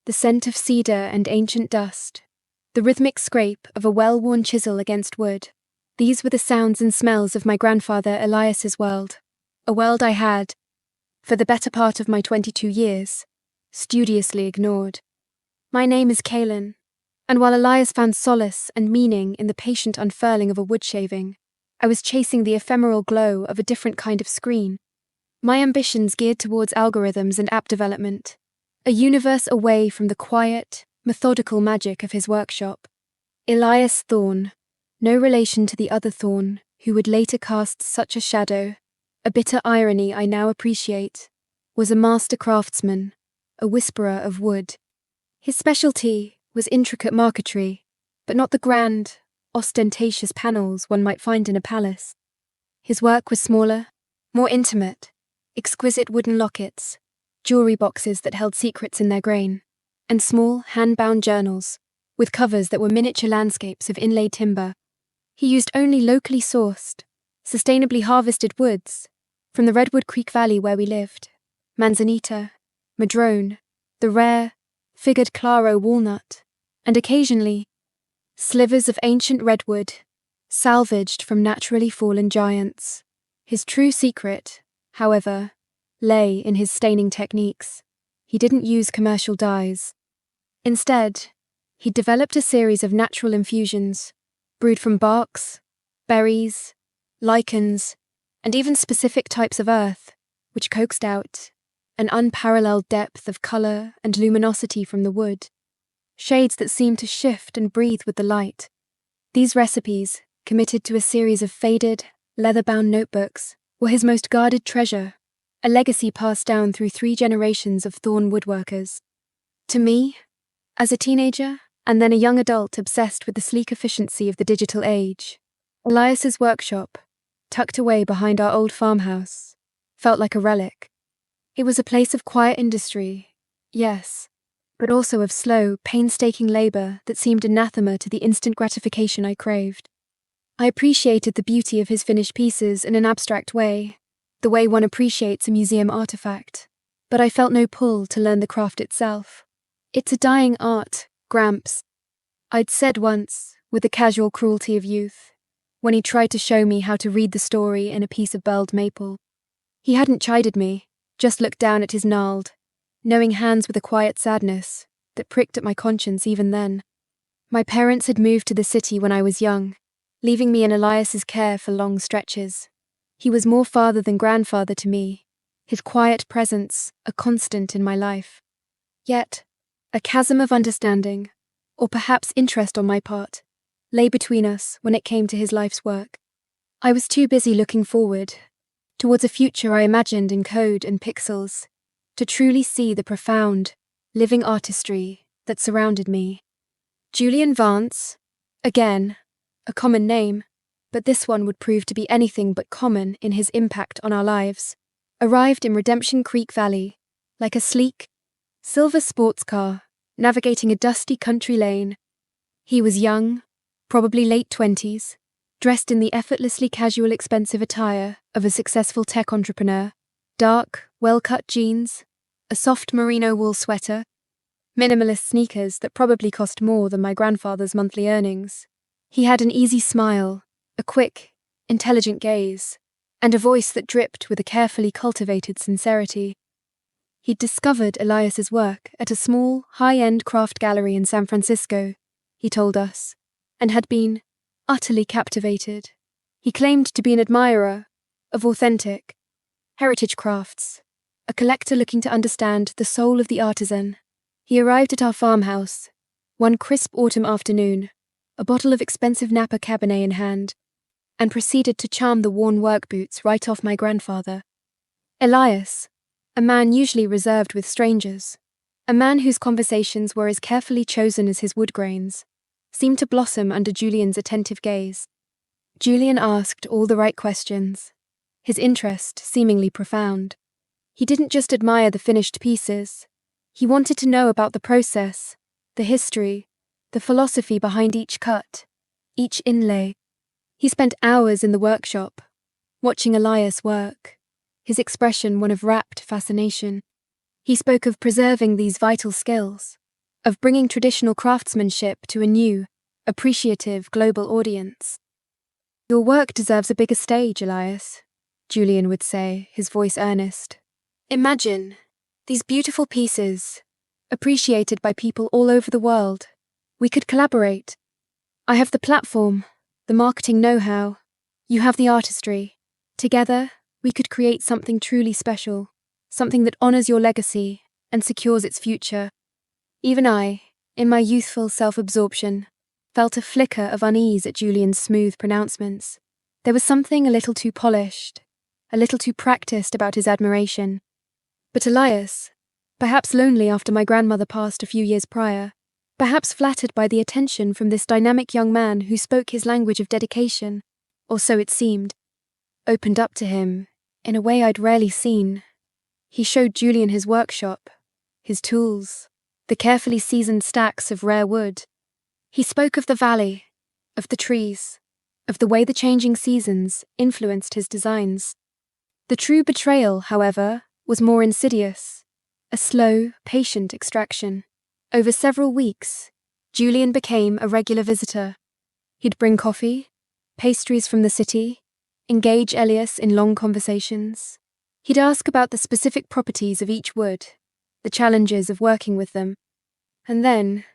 the scent of cedar and ancient dust, the rhythmic scrape of a well-worn chisel against wood. These were the sounds and smells of my grandfather Elias's world, a world I had, for the better part of my 22 years, studiously ignored. My name is Kaelen, and while Elias found solace and meaning in the patient unfurling of a wood shaving, I was chasing the ephemeral glow of a different kind of screen. My ambitions geared towards algorithms and app development, a universe away from the quiet, methodical magic of his workshop. Elias Thorne, no relation to the other Thorne, who would later cast such a shadow, a bitter irony I now appreciate, was a master craftsman, a whisperer of wood. His specialty was intricate marquetry, but not the grand, ostentatious panels one might find in a palace. His work was smaller, more intimate, exquisite wooden lockets, jewelry boxes that held secrets in their grain, and small, hand-bound journals, with covers that were miniature landscapes of inlaid timber. He used only locally sourced, sustainably harvested woods from the Redwood Creek Valley where we lived, manzanita, madrone, the rare, figured claro walnut, and occasionally, slivers of ancient redwood, salvaged from naturally fallen giants. His true secret, however, lay in his staining techniques. He didn't use commercial dyes. Instead, he developed a series of natural infusions, brewed from barks, berries, lichens, and even specific types of earth, which coaxed out an unparalleled depth of colour and luminosity from the wood, shades that seemed to shift and breathe with the light. These recipes, committed to a series of faded, leather-bound notebooks, were his most guarded treasure, a legacy passed down through 3 generations of Thorne woodworkers. To me, as a teenager and then a young adult obsessed with the sleek efficiency of the digital age, Elias's workshop, tucked away behind our old farmhouse, felt like a relic. It was a place of quiet industry, yes, but also of slow, painstaking labour that seemed anathema to the instant gratification I craved. I appreciated the beauty of his finished pieces in an abstract way, the way one appreciates a museum artifact, but I felt no pull to learn the craft itself. "It's a dying art, Gramps," I'd said once, with the casual cruelty of youth, when he tried to show me how to read the story in a piece of burled maple. He hadn't chided me, just looked down at his gnarled, knowing hands with a quiet sadness that pricked at my conscience even then. My parents had moved to the city when I was young, leaving me in Elias's care for long stretches. He was more father than grandfather to me, his quiet presence a constant in my life. Yet, a chasm of understanding, or perhaps interest on my part, lay between us when it came to his life's work. I was too busy looking forward, towards a future I imagined in code and pixels, to truly see the profound, living artistry that surrounded me. Julian Vance, again, a common name, but this one would prove to be anything but common in his impact on our lives, arrived in Redemption Creek Valley, like a sleek, silver sports car navigating a dusty country lane. He was young, probably late 20s, dressed in the effortlessly casual expensive attire of a successful tech entrepreneur, dark, well-cut jeans, a soft merino wool sweater, minimalist sneakers that probably cost more than my grandfather's monthly earnings. He had an easy smile, a quick, intelligent gaze, and a voice that dripped with a carefully cultivated sincerity. He'd discovered Elias's work at a small, high-end craft gallery in San Francisco, he told us, and had been utterly captivated. He claimed to be an admirer of authentic, heritage crafts, a collector looking to understand the soul of the artisan. He arrived at our farmhouse, one crisp autumn afternoon, a bottle of expensive Napa Cabernet in hand, and proceeded to charm the worn work boots right off my grandfather. Elias, a man usually reserved with strangers, a man whose conversations were as carefully chosen as his wood grains, seemed to blossom under Julian's attentive gaze. Julian asked all the right questions, his interest seemingly profound. He didn't just admire the finished pieces. He wanted to know about the process, the history, the philosophy behind each cut, each inlay. He spent hours in the workshop, watching Elias work, his expression one of rapt fascination. He spoke of preserving these vital skills, of bringing traditional craftsmanship to a new, appreciative global audience. Your work deserves a bigger stage, Elias, Julian would say, his voice earnest. Imagine these beautiful pieces, appreciated by people all over the world. We could collaborate. I have the platform, the marketing know-how. You have the artistry. Together, we could create something truly special, something that honors your legacy and secures its future. Even I, in my youthful self-absorption, felt a flicker of unease at Julian's smooth pronouncements. There was something a little too polished, a little too practiced about his admiration. But Elias, perhaps lonely after my grandmother passed a few years prior, perhaps flattered by the attention from this dynamic young man who spoke his language of dedication, or so it seemed, opened up to him in a way I'd rarely seen. He showed Julian his workshop, his tools, the carefully seasoned stacks of rare wood. He spoke of the valley, of the trees, of the way the changing seasons influenced his designs. The true betrayal, however, was more insidious, a slow, patient extraction. Over several weeks, Julian became a regular visitor. He'd bring coffee, pastries from the city, engage Elias in long conversations. He'd ask about the specific properties of each wood, the challenges of working with them. And then,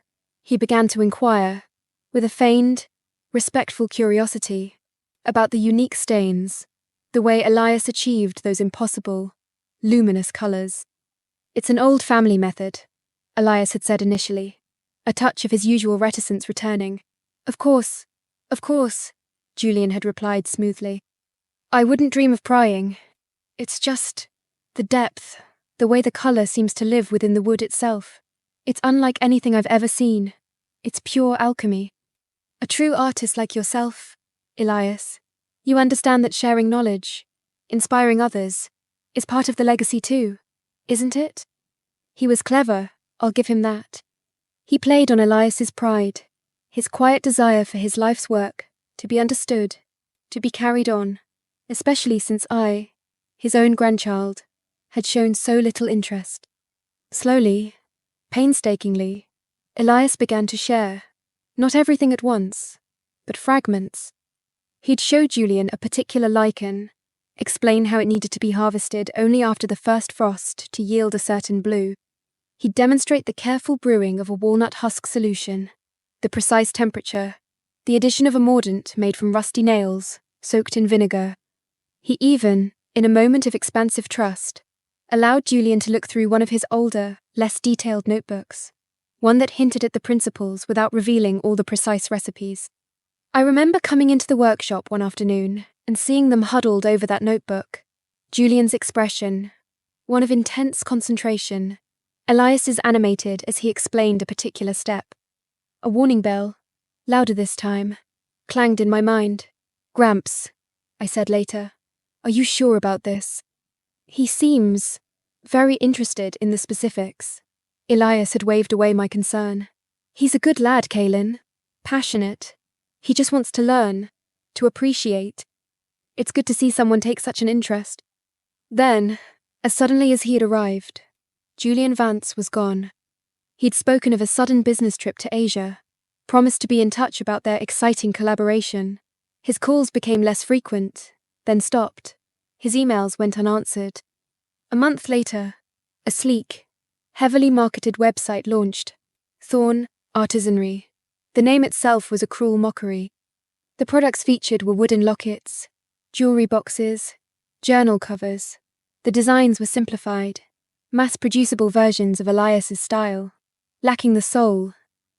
he began to inquire, with a feigned, respectful curiosity, about the unique stains, the way Elias achieved those impossible, luminous colors. It's an old family method, Elias had said initially, a touch of his usual reticence returning. Of course, Julian had replied smoothly. I wouldn't dream of prying. It's just the depth, the way the color seems to live within the wood itself. It's unlike anything I've ever seen. It's pure alchemy. A true artist like yourself, Elias, you understand that sharing knowledge, inspiring others, is part of the legacy too, isn't it? He was clever, I'll give him that. He played on Elias's pride, his quiet desire for his life's work to be understood, to be carried on, especially since I, his own grandchild, had shown so little interest. Slowly, painstakingly, Elias began to share, not everything at once, but fragments. He'd show Julian a particular lichen, explain how it needed to be harvested only after the first frost to yield a certain blue. He'd demonstrate the careful brewing of a walnut husk solution, the precise temperature, the addition of a mordant made from rusty nails, soaked in vinegar. He even, in a moment of expansive trust, allowed Julian to look through one of his older, less detailed notebooks, one that hinted at the principles without revealing all the precise recipes. I remember coming into the workshop one afternoon and seeing them huddled over that notebook. Julian's expression, one of intense concentration, Elias's animated as he explained a particular step. A warning bell, louder this time, clanged in my mind. Gramps, I said later, are you sure about this? He seems very interested in the specifics. Elias had waved away my concern. He's a good lad, Kaelen. Passionate. He just wants to learn, to appreciate. It's good to see someone take such an interest. Then, as suddenly as he had arrived, Julian Vance was gone. He'd spoken of a sudden business trip to Asia, promised to be in touch about their exciting collaboration. His calls became less frequent, then stopped. His emails went unanswered. A month later, a sleek, heavily marketed website launched. Thorne, Artisanry. The name itself was a cruel mockery. The products featured were wooden lockets, jewelry boxes, journal covers. The designs were simplified, mass-producible versions of Elias's style, lacking the soul,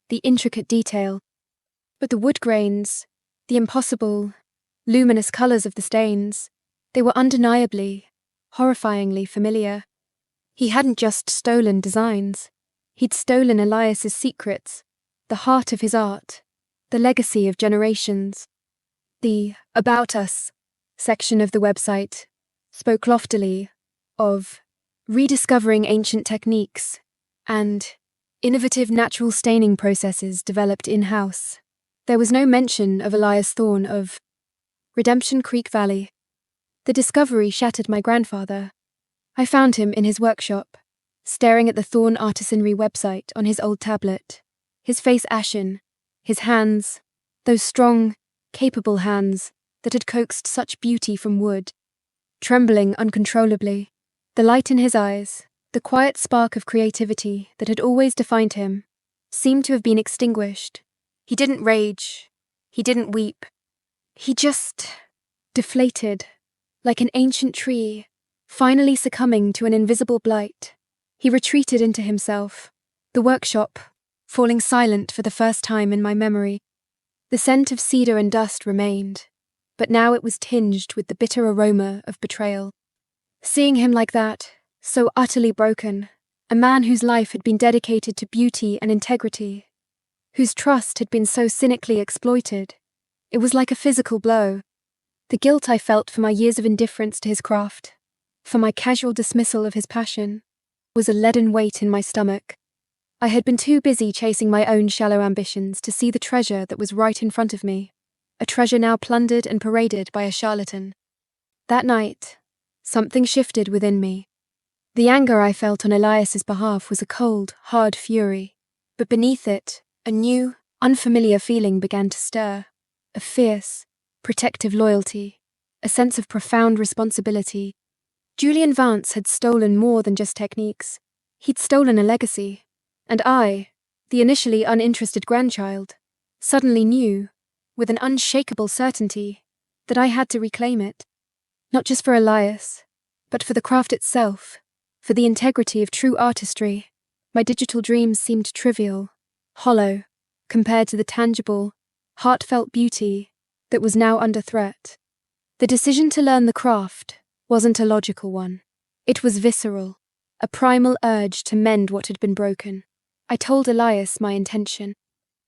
the intricate detail. But the wood grains, the impossible, luminous colours of the stains, they were undeniably, horrifyingly familiar. He hadn't just stolen designs. He'd stolen Elias's secrets, the heart of his art, the legacy of generations. The About Us section of the website spoke loftily of rediscovering ancient techniques and innovative natural staining processes developed in-house. There was no mention of Elias Thorne of Redemption Creek Valley. The discovery shattered my grandfather. I found him in his workshop, staring at the Thorne Artisanry website on his old tablet, his face ashen, his hands, those strong, capable hands that had coaxed such beauty from wood, trembling uncontrollably. The light in his eyes, the quiet spark of creativity that had always defined him, seemed to have been extinguished. He didn't rage. He didn't weep. He just deflated, like an ancient tree, finally succumbing to an invisible blight. He retreated into himself, the workshop falling silent for the first time in my memory. The scent of cedar and dust remained, but now it was tinged with the bitter aroma of betrayal. Seeing him like that, so utterly broken, a man whose life had been dedicated to beauty and integrity, whose trust had been so cynically exploited, it was like a physical blow. The guilt I felt for my years of indifference to his craft, for my casual dismissal of his passion, was a leaden weight in my stomach. I had been too busy chasing my own shallow ambitions to see the treasure that was right in front of me, a treasure now plundered and paraded by a charlatan. That night, something shifted within me. The anger I felt on Elias's behalf was a cold, hard fury, but beneath it, a new, unfamiliar feeling began to stir, a fierce, protective loyalty, a sense of profound responsibility. Julian Vance had stolen more than just techniques. He'd stolen a legacy, and I, the initially uninterested grandchild, suddenly knew, with an unshakable certainty, that I had to reclaim it. Not just for Elias, but for the craft itself, for the integrity of true artistry. My digital dreams seemed trivial, hollow, compared to the tangible, heartfelt beauty that was now under threat. The decision to learn the craft wasn't a logical one. It was visceral, a primal urge to mend what had been broken. I told Elias my intention.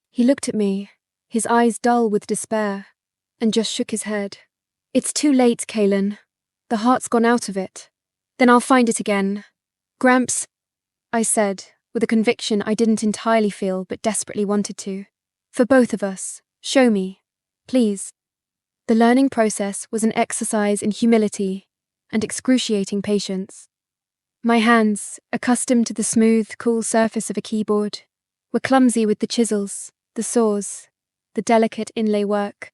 He looked at me, his eyes dull with despair, and just shook his head. "It's too late, Kaelen. The heart's gone out of it. Then I'll find it again. Gramps," I said, with a conviction I didn't entirely feel but desperately wanted to. "For both of us, show me, please." The learning process was an exercise in humility and excruciating patience. My hands, accustomed to the smooth, cool surface of a keyboard, were clumsy with the chisels, the saws, the delicate inlay work.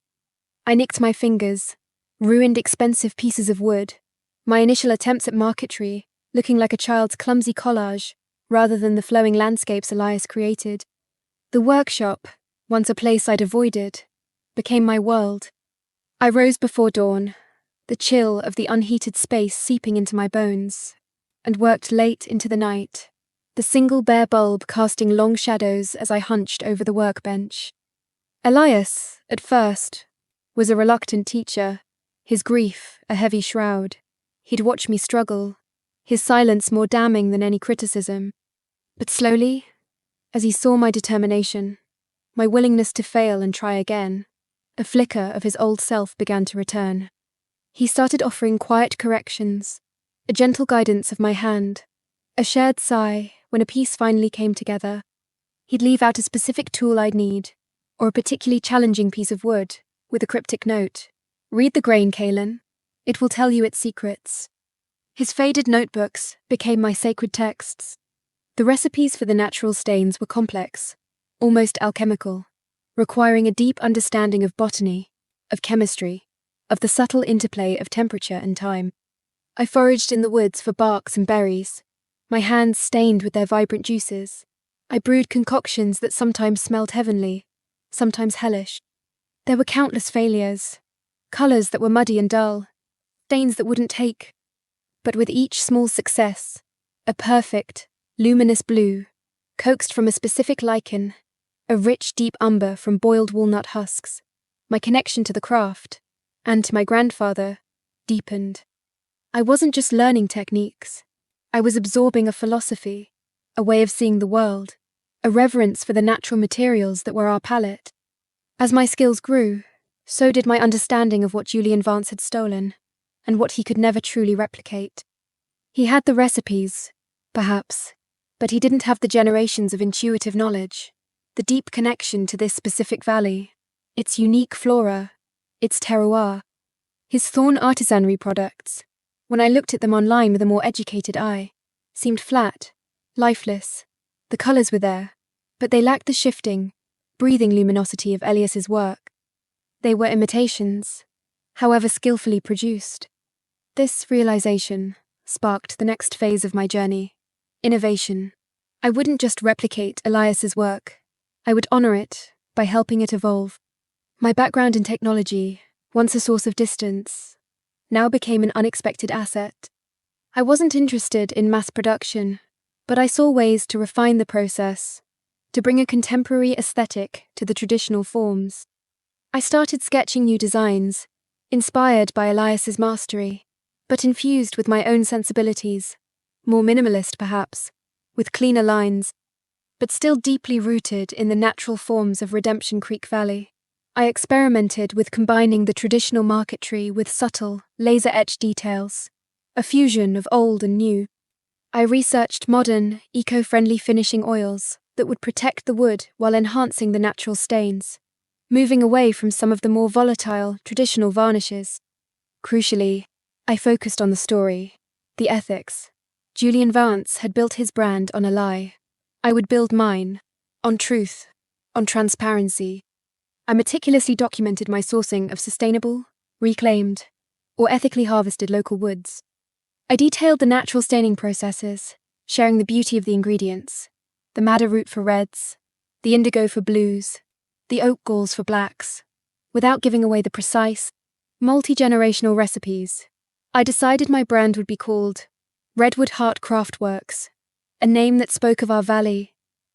I nicked my fingers, ruined expensive pieces of wood, my initial attempts at marquetry looking like a child's clumsy collage rather than the flowing landscapes Elias created. The workshop, once a place I'd avoided, became my world. I rose before dawn, the chill of the unheated space seeping into my bones, and worked late into the night, the single bare bulb casting long shadows as I hunched over the workbench. Elias, at first, was a reluctant teacher, his grief a heavy shroud. He'd watch me struggle, his silence more damning than any criticism. But slowly, as he saw my determination, my willingness to fail and try again, a flicker of his old self began to return. He started offering quiet corrections, a gentle guidance of my hand, a shared sigh when a piece finally came together. He'd leave out a specific tool I'd need, or a particularly challenging piece of wood, with a cryptic note. "Read the grain, Kaelen. It will tell you its secrets." His faded notebooks became my sacred texts. The recipes for the natural stains were complex, almost alchemical, requiring a deep understanding of botany, of chemistry, of the subtle interplay of temperature and time. I foraged in the woods for barks and berries, my hands stained with their vibrant juices. I brewed concoctions that sometimes smelled heavenly, sometimes hellish. There were countless failures, colours that were muddy and dull, stains that wouldn't take. But with each small success, a perfect, luminous blue, coaxed from a specific lichen, a rich, deep umber from boiled walnut husks, my connection to the craft, and to my grandfather, deepened. I wasn't just learning techniques. I was absorbing a philosophy, a way of seeing the world, a reverence for the natural materials that were our palette. As my skills grew, so did my understanding of what Julian Vance had stolen, and what he could never truly replicate. He had the recipes, perhaps, but he didn't have the generations of intuitive knowledge, the deep connection to this specific valley, its unique flora, its terroir. His Thorne artisanry products, when I looked at them online with a more educated eye, seemed flat, lifeless. The colours were there, but they lacked the shifting, breathing luminosity of Elias's work. They were imitations, however skillfully produced. This realization sparked the next phase of my journey: innovation. I wouldn't just replicate Elias's work, I would honour it by helping it evolve. My background in technology, once a source of distance, now became an unexpected asset. I wasn't interested in mass production, but I saw ways to refine the process, to bring a contemporary aesthetic to the traditional forms. I started sketching new designs, inspired by Elias's mastery, but infused with my own sensibilities, more minimalist perhaps, with cleaner lines, but still deeply rooted in the natural forms of Redemption Creek Valley. I experimented with combining the traditional marquetry with subtle, laser-etched details, a fusion of old and new. I researched modern, eco-friendly finishing oils that would protect the wood while enhancing the natural stains, moving away from some of the more volatile, traditional varnishes. Crucially, I focused on the story, the ethics. Julian Vance had built his brand on a lie. I would build mine, on truth, on transparency. I meticulously documented my sourcing of sustainable, reclaimed, or ethically harvested local woods. I detailed the natural staining processes, sharing the beauty of the ingredients: the madder root for reds, the indigo for blues, the oak galls for blacks, without giving away the precise, multi-generational recipes. I decided my brand would be called Redwood Heart Craftworks, a name that spoke of our valley,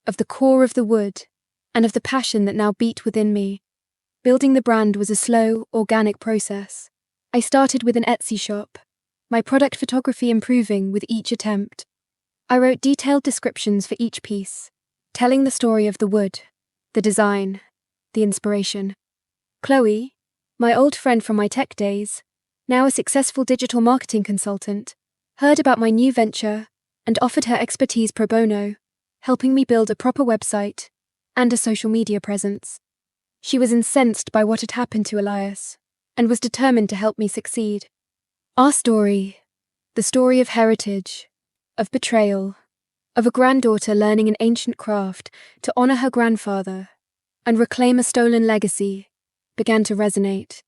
of the core of the wood, and of the passion that now beat within me. Building the brand was a slow, organic process. I started with an Etsy shop, my product photography improving with each attempt. I wrote detailed descriptions for each piece, telling the story of the wood, the design, the inspiration. Chloe, my old friend from my tech days, now a successful digital marketing consultant, heard about my new venture and offered her expertise pro bono, helping me build a proper website and a social media presence. She was incensed by what had happened to Elias and was determined to help me succeed. Our story, the story of heritage, of betrayal, of a granddaughter learning an ancient craft to honour her grandfather and reclaim a stolen legacy, began to resonate.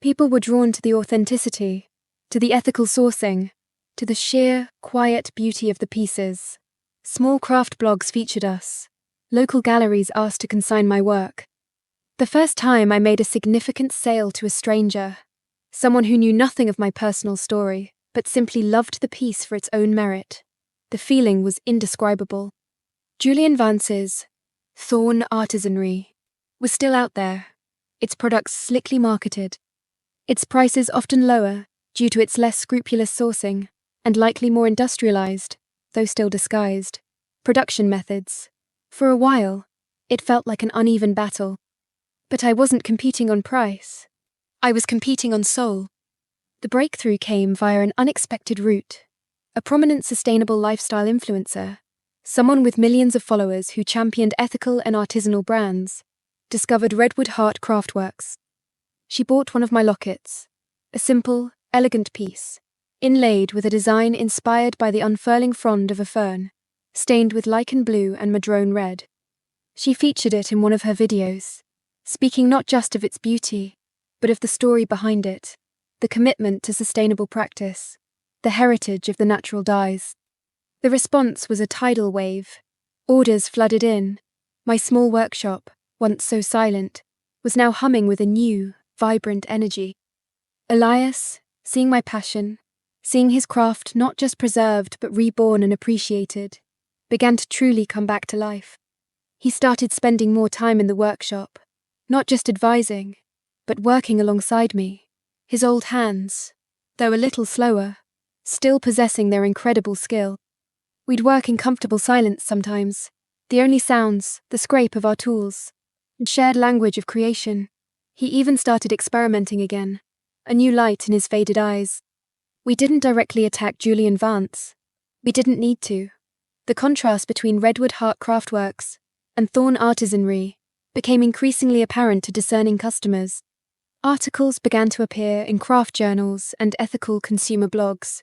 People were drawn to the authenticity, to the ethical sourcing, to the sheer, quiet beauty of the pieces. Small craft blogs featured us. Local galleries asked to consign my work. The first time I made a significant sale to a stranger, someone who knew nothing of my personal story, but simply loved the piece for its own merit. The feeling was indescribable. Julian Vance's Thorne artisanry was still out there, its products slickly marketed, its prices often lower due to its less scrupulous sourcing and likely more industrialized, though still disguised, production methods. For a while, it felt like an uneven battle. But I wasn't competing on price. I was competing on soul. The breakthrough came via an unexpected route. A prominent sustainable lifestyle influencer, someone with millions of followers who championed ethical and artisanal brands, discovered Redwood Heart Craftworks. She bought one of my lockets, a simple, elegant piece, inlaid with a design inspired by the unfurling frond of a fern, stained with lichen blue and madrone red. She featured it in one of her videos, speaking not just of its beauty, but of the story behind it, the commitment to sustainable practice, the heritage of the natural dyes. The response was a tidal wave. Orders flooded in. My small workshop, once so silent, was now humming with a new, vibrant energy. Elias, seeing my passion, seeing his craft not just preserved but reborn and appreciated, began to truly come back to life. He started spending more time in the workshop, not just advising, but working alongside me, his old hands, though a little slower, still possessing their incredible skill. We'd work in comfortable silence sometimes, the only sounds, the scrape of our tools, and shared language of creation. He even started experimenting again, a new light in his faded eyes. We didn't directly attack Julian Vance. We didn't need to. The contrast between Redwood Heart Craftworks and Thorne artisanry became increasingly apparent to discerning customers. Articles began to appear in craft journals and ethical consumer blogs,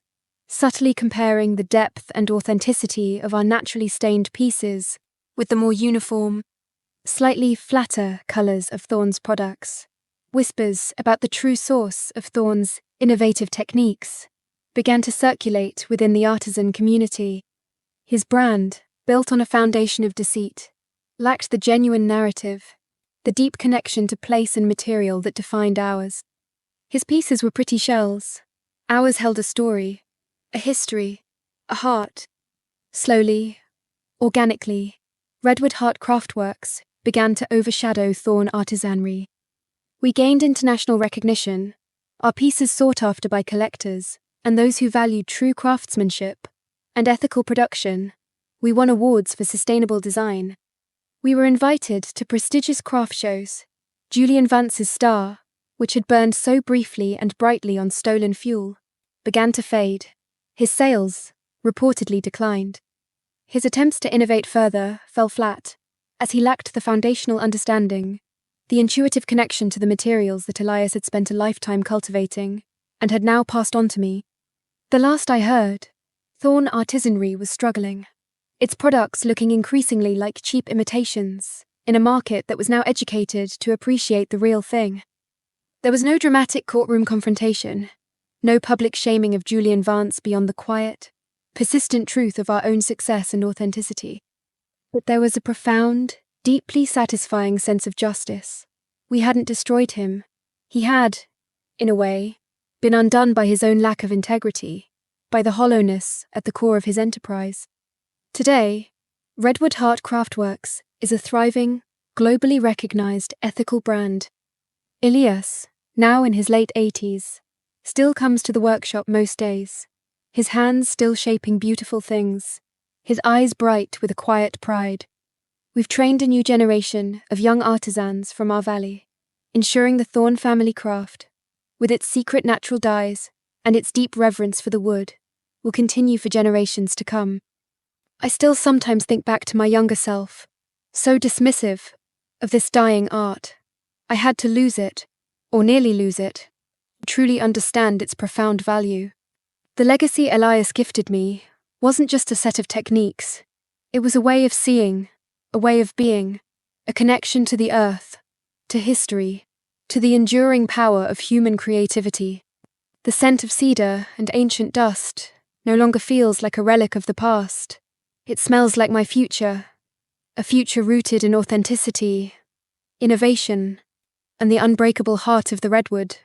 subtly comparing the depth and authenticity of our naturally stained pieces with the more uniform, slightly flatter colours of Thorne's products. Whispers about the true source of Thorne's innovative techniques began to circulate within the artisan community. His brand, built on a foundation of deceit, lacked the genuine narrative, the deep connection to place and material that defined ours. His pieces were pretty shells. Ours held a story, a history, a heart. Slowly, organically, Redwood Heart Craftworks began to overshadow Thorne artisanry. We gained international recognition, our pieces sought after by collectors and those who valued true craftsmanship and ethical production. We won awards for sustainable design. We were invited to prestigious craft shows. Julian Vance's star, which had burned so briefly and brightly on stolen fuel, began to fade. His sales reportedly declined. His attempts to innovate further fell flat, as he lacked the foundational understanding, the intuitive connection to the materials that Elias had spent a lifetime cultivating, and had now passed on to me. The last I heard, Thorne artisanry was struggling, its products looking increasingly like cheap imitations, in a market that was now educated to appreciate the real thing. There was no dramatic courtroom confrontation, no public shaming of Julian Vance beyond the quiet, persistent truth of our own success and authenticity. But there was a profound, deeply satisfying sense of justice. We hadn't destroyed him. He had, in a way, been undone by his own lack of integrity, by the hollowness at the core of his enterprise. Today, Redwood Heart Craftworks is a thriving, globally recognized ethical brand. Elias, now in his late 80s, still comes to the workshop most days, his hands still shaping beautiful things, his eyes bright with a quiet pride. We've trained a new generation of young artisans from our valley, ensuring the Thorne family craft, with its secret natural dyes and its deep reverence for the wood, will continue for generations to come. I still sometimes think back to my younger self, so dismissive of this dying art. I had to lose it, or nearly lose it, to truly understand its profound value. The legacy Elias gifted me wasn't just a set of techniques. It was a way of seeing, a way of being, a connection to the earth, to history, to the enduring power of human creativity. The scent of cedar and ancient dust no longer feels like a relic of the past. It smells like my future, a future rooted in authenticity, innovation, and the unbreakable heart of the redwood.